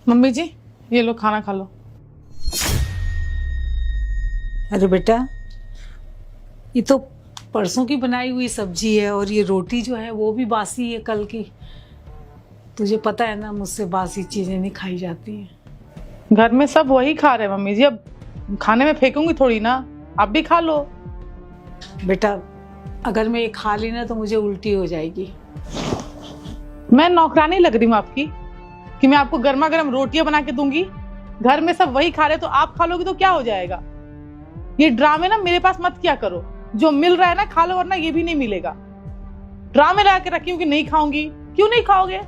Mummy जी, ये लो खाना खा लो। अरे बेटा, ये तो परसों की बनाई हुई सब्जी है और ये रोटी जो है वो भी बासी है कल की। तुझे पता है ना, मुझसे बासी चीजें नहीं खाई जाती हैं। घर में सब वही खा रहे हैं मम्मी जी, अब खाने में फेंकूंगी थोड़ी ना, आप भी खा लो। बेटा, अगर मैं ये खा ली ना तो मुझे उल्टी हो जाएगी। मैं नौकरानी लग रही हूँ आपकी कि मैं आपको गर्मा गर्म रोटियां बना के दूंगी? घर में सब वही खा रहे तो आप खा लोगी तो क्या हो जाएगा? ये ड्रामे ना मेरे पास मत किया करो। जो मिल रहा है ना खा लो, वरना ये भी नहीं मिलेगा। ड्रामे लगा के रखी हूँ कि नहीं खाऊंगी। क्यों नहीं खाओगे?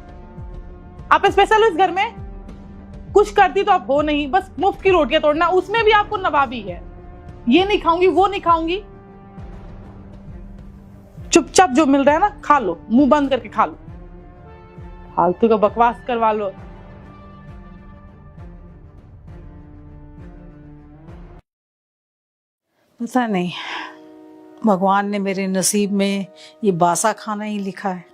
आप स्पेशल हो इस घर में? कुछ करती तो आप हो नहीं, बस मुफ्त की रोटियां तोड़ना, उसमें भी आपको नवाबी है। ये नहीं खाऊंगी, वो नहीं खाऊंगी। चुपचाप जो मिल रहा है ना खा लो, मुंह बंद करके खा लो। फालतू का बकवास करवा लो। पता नहीं भगवान ने मेरे नसीब में ये बासा खाना ही लिखा है।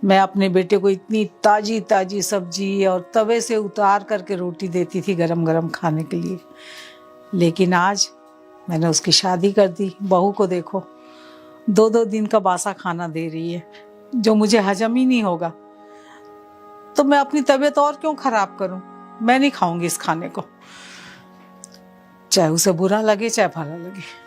मैं अपने बेटे को इतनी ताजी ताजी सब्जी और तवे से उतार करके रोटी देती थी गरम गरम खाने के लिए, लेकिन आज मैंने उसकी शादी कर दी। बहू को देखो, 2-2 दिन का बासा खाना दे रही है जो मुझे हजम ही नहीं होगा। तो मैं अपनी तबीयत और क्यों खराब करूं? मैं नहीं खाऊंगी इस खाने को, चाहे उसे बुरा लगे चाहे भला लगे।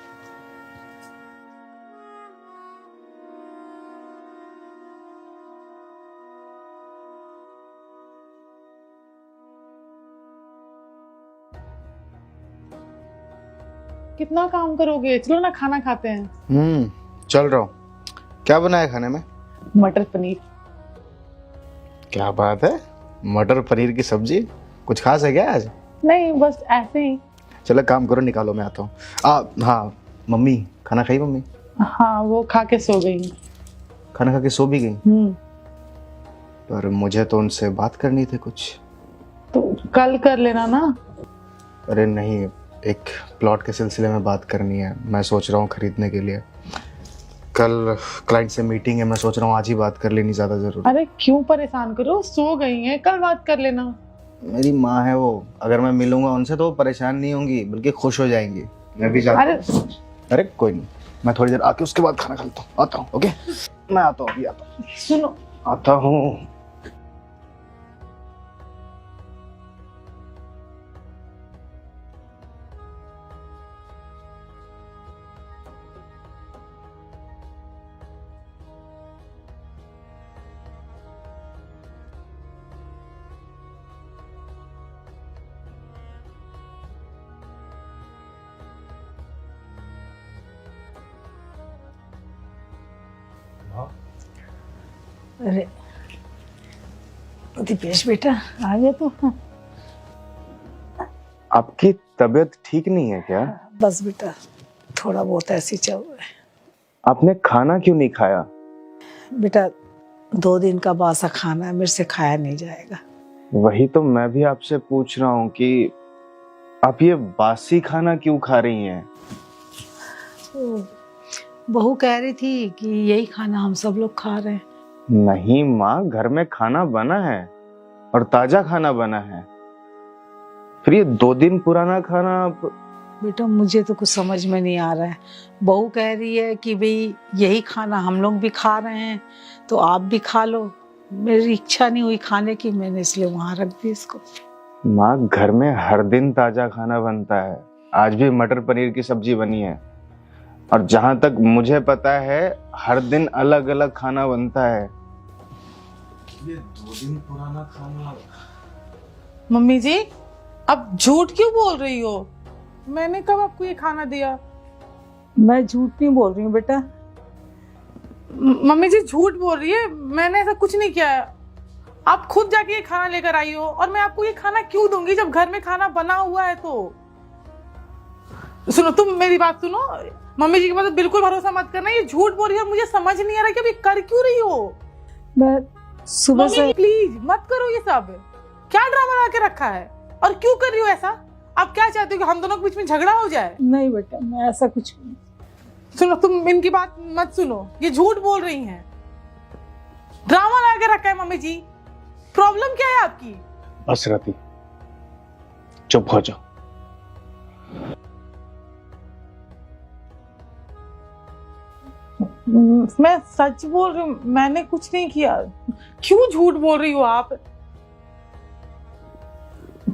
कितना काम करोगे? चलो ना खाना खाते हैं। चल रहा हूँ। क्या बनाया खाने में? मटर पनीर। क्या बात है, मटर पनीर की सब्जी? कुछ खास है क्या आज? नहीं, बस ऐसे ही। चलो काम करो, निकालो, मैं आता हूँ। हाँ, मम्मी खाना खाई? मम्मी हाँ, वो खा के सो गई। खाना खा के सो भी गई? पर मुझे तो उनसे बात करनी थी कुछ। तो कल कर लेना ना। अरे नहीं, एक प्लॉट के सिलसिले में बात करनी है। मैं सोच रहा हूँ खरीदने के लिए। कल क्लाइंट से मीटिंग है, मैं सोच रहा हूँ आज ही बात कर लेनी ज़्यादा जरूरी। अरे क्यों परेशान करो, सो गई हैं, कल बात कर लेना। मेरी माँ है वो, अगर मैं मिलूंगा उनसे तो वो परेशान नहीं होंगी बल्कि खुश हो जाएंगी। मैं भी चाहता हूँ। अरे कोई नहीं, मैं थोड़ी देर आके उसके बाद खाना खाता हूँ, आता हूँ। ओके, मैं आता हूँ, अभी आता हूँ। सुनो, आता हूँ। अरे दीपेश बेटा, आ गया तो। आपकी तबीयत ठीक नहीं है क्या? बस बेटा, थोड़ा बहुत ऐसे ही चल रहा है। आपने खाना क्यों नहीं खाया? बेटा, 2 दिन का बासा खाना है, मेरे से खाया नहीं जाएगा। वही तो मैं भी आपसे पूछ रहा हूँ कि आप ये बासी खाना क्यों खा रही हैं? तो बहू कह रही थी कि यही खाना हम सब लोग खा रहे हैं। नहीं माँ, घर में खाना बना है और ताजा खाना बना है, फिर ये 2 दिन पुराना खाना आप। बेटा, मुझे तो कुछ समझ में नहीं आ रहा है। बहू कह रही है कि भाई यही खाना हम लोग भी खा रहे हैं तो आप भी खा लो। मेरी इच्छा नहीं हुई खाने की, मैंने इसलिए वहां रख दी इसको। माँ, घर में हर दिन ताजा खाना बनता है। आज भी मटर पनीर की सब्जी बनी है और जहां तक मुझे पता है हर दिन अलग अलग खाना बनता है। ये 2 दिन पुराना खाना। मम्मी जी अब झूठ क्यों बोल रही हो? मैंने कब आपको ये खाना दिया? मैं झूठ नहीं बोल रही हूँ बेटा। मम्मी जी झूठ बोल रही है, मैंने ऐसा कुछ नहीं किया है। आप खुद जाके ये खाना लेकर आई हो और मैं आपको ये खाना क्यों दूंगी जब घर में खाना बना हुआ है? तो सुनो, तुम मेरी बात सुनो। मम्मी जी के पास बिल्कुल भरोसा मत करना, ये झूठ बोल रही है। मुझे समझ नहीं आ रहा कि अभी कर क्यों रही हो। मैं सुबह से। प्लीज मत करो ये सब। क्या ड्रामा लगा के रखा है और क्यों कर रही हो ऐसा? आप क्या चाहते हो कि हम दोनों के बीच में झगड़ा हो जाए? नहीं बेटा, मैं ऐसा कुछ नहीं। सुनो, तुम इनकी बात मत सुनो, ये झूठ बोल रही हैं। ड्रामा लगा के रखा है मम्मी जी। प्रॉब्लम क्या है आपकी? बस रति, चुप हो जाओ। मैं सच बोल रही हूँ, मैंने कुछ नहीं किया। क्यों झूठ बोल रही हो आप?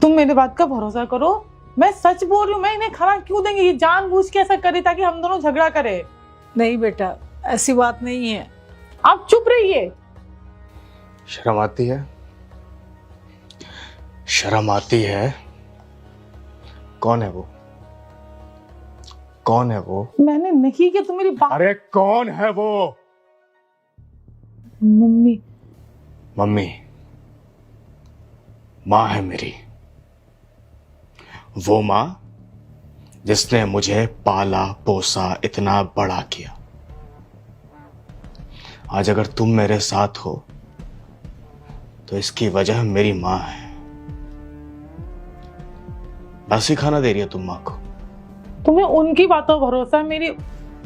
तुम मेरे बात का भरोसा करो, मैं सच बोल रही हूँ। मैं इन्हें खाना क्यों देंगे? ये जानबूझ के ऐसा करे ताकि हम दोनों झगड़ा करें। नहीं बेटा, ऐसी बात नहीं है। आप चुप रहिए। शर्म आती है? शर्म आती है? कौन है वो? कौन है वो? मैंने नहीं किया, तुम मेरी बात। अरे कौन है वो? मम्मी। मम्मी? माँ है मेरी, वो माँ जिसने मुझे पाला पोसा इतना बड़ा किया। आज अगर तुम मेरे साथ हो तो इसकी वजह मेरी माँ है। बासी खाना दे रही है तुम माँ को। तुम्हें उनकी बातों पर भरोसा है, मेरी।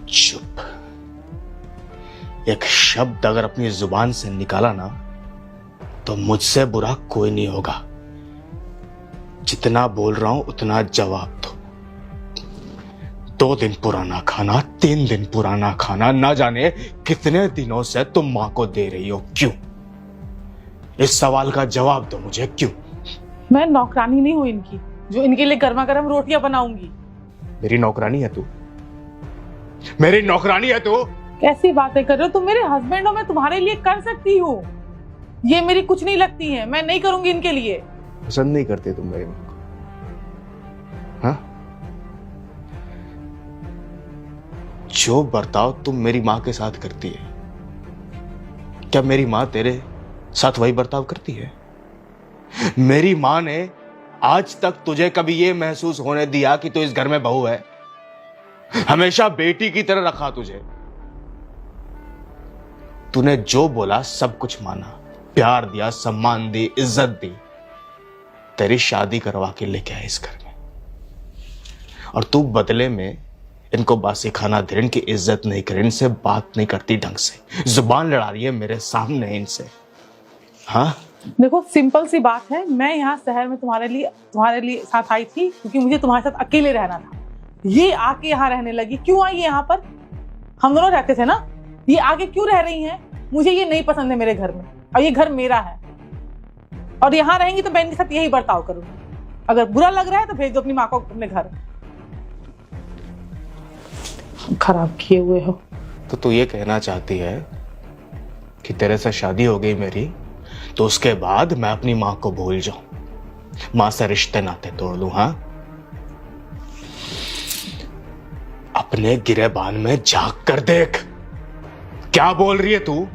चुप। एक शब्द अगर अपनी जुबान से निकाला ना तो मुझसे बुरा कोई नहीं होगा। जितना बोल रहा हूं उतना जवाब दो। 2 दिन पुराना खाना, 3 दिन पुराना खाना, ना जाने कितने दिनों से तुम मां को दे रही हो, क्यों? इस सवाल का जवाब दो मुझे, क्यों? मैं नौकरानी नहीं हूं इनकी, जो इनके लिए गर्मा गर्म रोटियां बनाऊंगी। मेरी नौकरानी है तू? मेरी नौकरानी है तू? कैसी बातें कर रहे हो? तुम मेरे हस्बैंड हो, मैं तुम्हारे लिए कर सकती हूँ। ये मेरी कुछ नहीं लगती है, मैं नहीं करूंगी इनके लिए। पसंद नहीं करते तुम मेरी मां को? हाँ? जो बर्ताव तुम मेरी मां के साथ करती है, क्या मेरी मां तेरे साथ वही बर्ताव करती है? मेरी मां ने आज तक तुझे कभी ये महसूस होने दिया कि तू इस घर में बहू है? हमेशा बेटी की तरह रखा तुझे। तूने जो बोला सब कुछ माना, प्यार दिया, सम्मान दी, इज्जत दी। तेरी शादी करवा के लेके आए इस घर में, और तू बदले में इनको बासी खाना दे, इनकी इज्जत नहीं करे, इनसे बात नहीं करती ढंग से, जुबान लड़ा रही है मेरे सामने इनसे। हाँ? देखो, सिंपल सी बात है, मैं यहाँ शहर में तुम्हारे लिए साथ आई थी क्योंकि मुझे तुम्हारे साथ अकेले रहना था। ये आके यहाँ रहने लगी। क्यों आई यहाँ पर? हम दोनों रहते थे ना, ये आगे क्यों रह रही हैं? मुझे ये नहीं पसंद है मेरे घर में, और ये घर मेरा है, और यहाँ रहेंगी तो मैं इनके साथ यही बर्ताव करूंगी। अगर बुरा लग रहा है तो भेज दो अपनी माँ को अपने घर। खराब किए हुए हो। तो तू ये कहना चाहती है कि तेरे से शादी हो गई मेरी तो उसके बाद मैं अपनी मां को भूल जाऊं, मां से रिश्ते नाते तोड़ लूं? हाँ? अपने गिरेबान में झांक कर देख, क्या बोल रही है तू?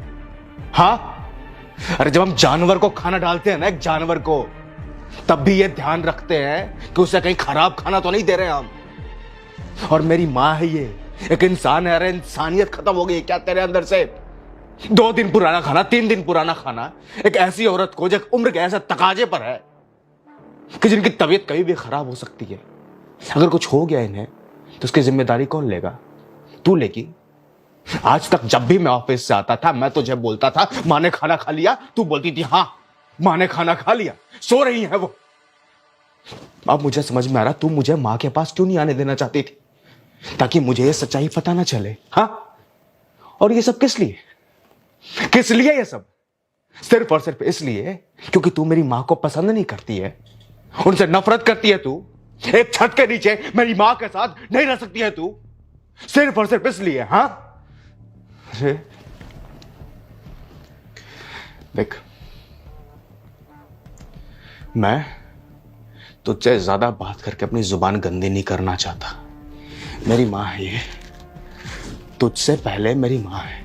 हाँ? अरे जब हम जानवर को खाना डालते हैं ना, एक जानवर को, तब भी ये ध्यान रखते हैं कि उसे कहीं खराब खाना तो नहीं दे रहे हम। और मेरी मां है ये, एक इंसान है। अरे इंसानियत खत्म हो गई क्या तेरे अंदर से? 2 दिन पुराना खाना, 3 दिन पुराना खाना, एक ऐसी औरत को जो उम्र के ऐसे तकाजे पर है कि जिनकी तबीयत कभी भी खराब हो सकती है। अगर कुछ हो गया इन्हें तो उसकी जिम्मेदारी कौन लेगा? तू लेगी। आज तक जब भी मैं ऑफिस से आता था, मैं तुझे बोलता था मां ने खाना खा लिया, तू बोलती थी हाँ मां ने खाना खा लिया, सो रही है वो। अब मुझे समझ में आ रहा, तू मुझे मां के पास क्यों नहीं आने देना चाहती थी, ताकि मुझे ये सच्चाई पता ना चले। हाँ? और ये सब किस लिए? किस लिए ये सब? सिर्फ और सिर्फ इसलिए क्योंकि तू मेरी मां को पसंद नहीं करती है, उनसे नफरत करती है। तू एक छत के नीचे मेरी मां के साथ नहीं रह सकती है तू, सिर्फ और सिर्फ इसलिए। हाँ? अरे देख, मैं तुझसे ज्यादा बात करके अपनी जुबान गंदी नहीं करना चाहता। मेरी मां है ये, तुझसे पहले मेरी मां है।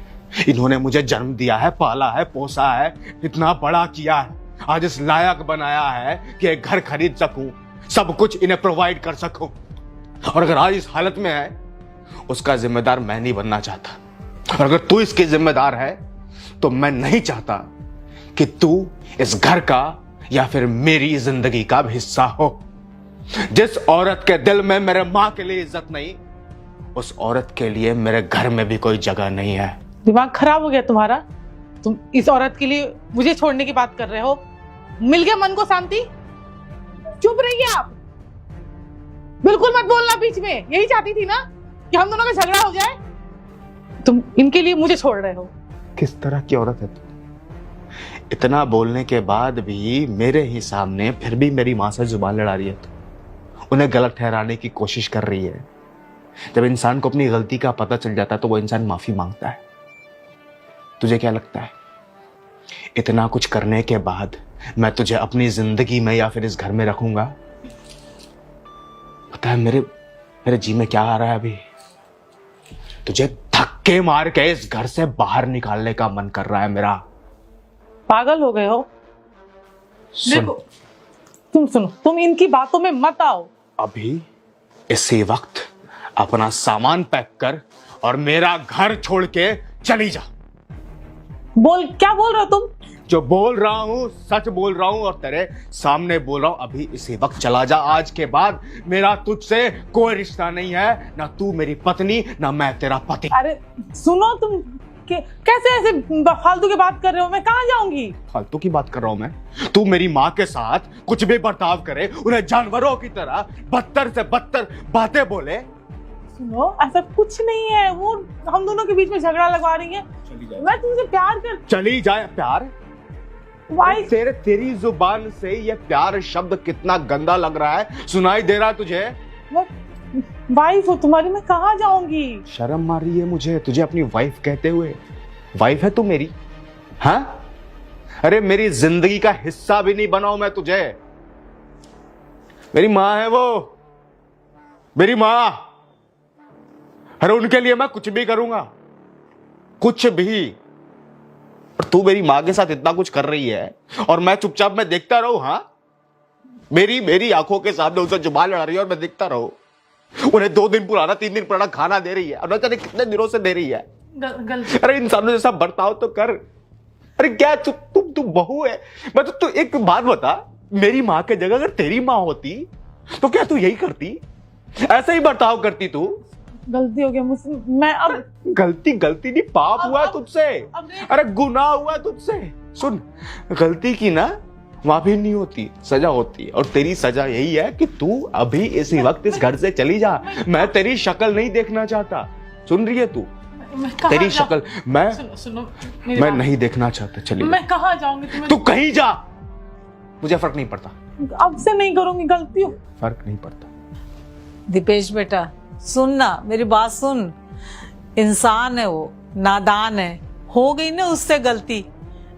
इन्होंने मुझे जन्म दिया है, पाला है, पोसा है, इतना बड़ा किया है, आज इस लायक बनाया है कि एक घर खरीद सकूं, सब कुछ इन्हें प्रोवाइड कर सकूं। और अगर आज इस हालत में है, उसका जिम्मेदार मैं नहीं बनना चाहता। और अगर तू इसकी जिम्मेदार है तो मैं नहीं चाहता कि तू इस घर का या फिर मेरी जिंदगी का भी हिस्सा हो। जिस औरत के दिल में मेरे मां के लिए इज्जत नहीं, उस औरत के लिए मेरे घर में भी कोई जगह नहीं है। दिमाग खराब हो गया तुम्हारा? तुम इस औरत के लिए मुझे छोड़ने की बात कर रहे हो? मिल गया मन को शांति? चुप रहिए आप, बिल्कुल मत बोलना बीच में। यही चाहती थी ना कि हम दोनों का झगड़ा हो जाए? तुम इनके लिए मुझे छोड़ रहे हो? किस तरह की औरत है तू? इतना बोलने के बाद भी मेरे ही सामने फिर भी मेरी माँ से जुबान लड़ा रही है तू, उन्हें गलत ठहराने की कोशिश कर रही है। जब इंसान को अपनी गलती का पता चल जाता है तो वो इंसान माफी मांगता है। तुझे क्या लगता है इतना कुछ करने के बाद मैं तुझे अपनी जिंदगी में या फिर इस घर में रखूंगा? पता है मेरे जी में क्या आ रहा है अभी? तुझे धक्के मार के इस घर से बाहर निकालने का मन कर रहा है मेरा। पागल हो गए हो? देखो, तुम सुनो, तुम इनकी बातों में मत आओ। अभी इसी वक्त अपना सामान पैक कर और मेरा घर छोड़ के चली जा। क्या बोल रहे हो तुम? जो बोल रहा हूं सच बोल रहा हूं और तेरे सामने बोल रहा हूं। अभी इसी वक्त चला जा। आज के बाद मेरा तुझसे कोई रिश्ता नहीं है, ना तू मेरी पत्नी ना मैं तेरा पति। अरे सुनो, तुम कैसे ऐसे फालतू की बात कर रहे हो? मैं कहाँ जाऊंगी? फालतू की बात कर रहा हूं मैं? तू मेरी माँ के साथ कुछ भी बर्ताव करे, उन्हें जानवरों की तरह बदतर से बदतर बातें बोले। सुनो, ऐसा कुछ नहीं है, वो हम दोनों के बीच में झगड़ा लगवा रही है। मैं तुमसे प्यार कर। चली जाए प्यार? वाइफ, तेरी जुबान से ये प्यार शब्द कितना गंदा लग रहा है, सुनाई दे रहा है तुझे? वाइफ हो तुम्हारी, मैं कहाँ जाऊंगी? शर्म मार रही है मुझे तुझे अपनी वाइफ कहते हुए। वाइफ है तू मेरी? हाँ, अरे मेरी जिंदगी का हिस्सा भी नहीं बनाऊं मैं तुझे। मेरी माँ है वो, मेरी माँ। अरे उनके लिए मैं कुछ भी करूंगा, कुछ भी। और तू मेरी माँ के साथ इतना कुछ कर रही है और मैं चुपचाप मैं देखता रहूं? हाँ, मेरी आंखों के सामने उनसे जुबान लड़ा रही है और मैं देखता रहूं? उन्हें 2 दिन पुराना 3 दिन पुराना खाना दे रही है और न जाने कितने दिनों से दे रही है। अरे इंसानों जैसा बर्ताव तो कर। अरे क्या तू बहू है? मैं तो तू एक बात बता, मेरी माँ के जगह अगर तेरी माँ होती तो क्या तू यही करती? ऐसा ही बर्ताव करती तू? गलती हो गया मुझसे। मैं अब गलती नहीं, पाप हुआ तुझसे। अरे गुनाह हुआ तुझसे। सुन, गलती की ना माफी नहीं होती, सजा होती है। और तेरी सजा यही है कि तू अभी इसी वक्त इस घर से चली जा। मैं तेरी शक्ल नहीं देखना चाहता। सुन रही है तू? तेरी शक्ल सुनो, मैं नहीं देखना चाहता। चली जा। मैं कहाँ जाऊंगी? तू कहीं जा, मुझे फर्क नहीं पड़ता। अब से नहीं करूंगी गलती। फर्क नहीं पड़ता। दीपेश बेटा सुन ना, मेरी बात सुन। इंसान है वो, नादान है, हो गई ना उससे गलती,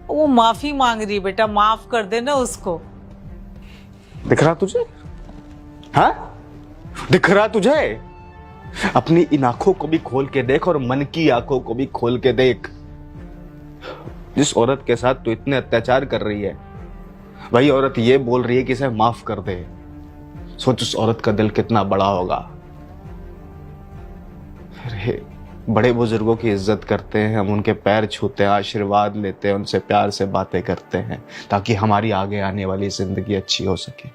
वो माफी मांग रही। बेटा माफ कर देना उसको। दिख रहा तुझे? हाँ, दिख रहा तुझे? अपनी इन आंखों को भी खोल के देख और मन की आंखों को भी खोल के देख। जिस औरत के साथ तू इतने अत्याचार कर रही है, वही औरत ये बोल रही है कि इसे माफ कर दे। सोच उस औरत का दिल कितना बड़ा होगा। अरे बड़े बुजुर्गों की इज्जत करते हैं हम, उनके पैर छूते हैं, आशीर्वाद लेते हैं, उनसे प्यार से बातें करते हैं ताकि हमारी आगे आने वाली जिंदगी अच्छी हो सके,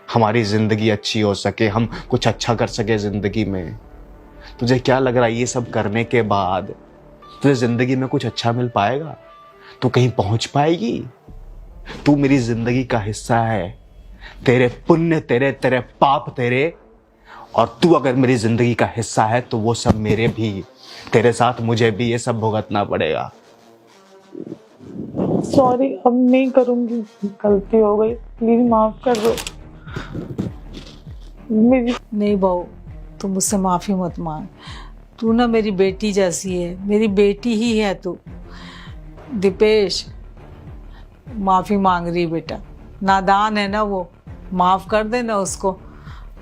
हमारी जिंदगी अच्छी हो सके, हम कुछ अच्छा कर सके जिंदगी में। तुझे क्या लग रहा है ये सब करने के बाद तुझे जिंदगी में कुछ अच्छा मिल पाएगा? तू कहीं पहुंच पाएगी? तू मेरी जिंदगी का हिस्सा है। तेरे पुण्य तेरे, तेरे पाप तेरे, और तू अगर मेरी जिंदगी का हिस्सा है तो वो सब मेरे भी। तेरे साथ मुझे भी ये सब भुगतना पड़ेगा। सॉरी, अब नहीं करूंगी, गलती हो गई, प्लीज माफ कर दो। नहीं बहू, तू मुझसे माफी मत मांग। तू ना मेरी बेटी जैसी है, मेरी बेटी ही है तू। दीपेश माफी मांग रही बेटा, नादान है ना वो, माफ कर देना उसको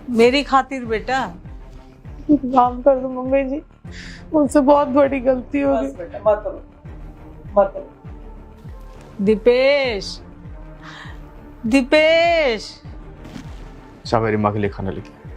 मेरी खातिर बेटा। माफ कर दो मम्मी जी, मुझसे बहुत बड़ी गलती हो गई। दीपेश, दीपेश। अच्छा मेरी माँ के लिए खाना लेके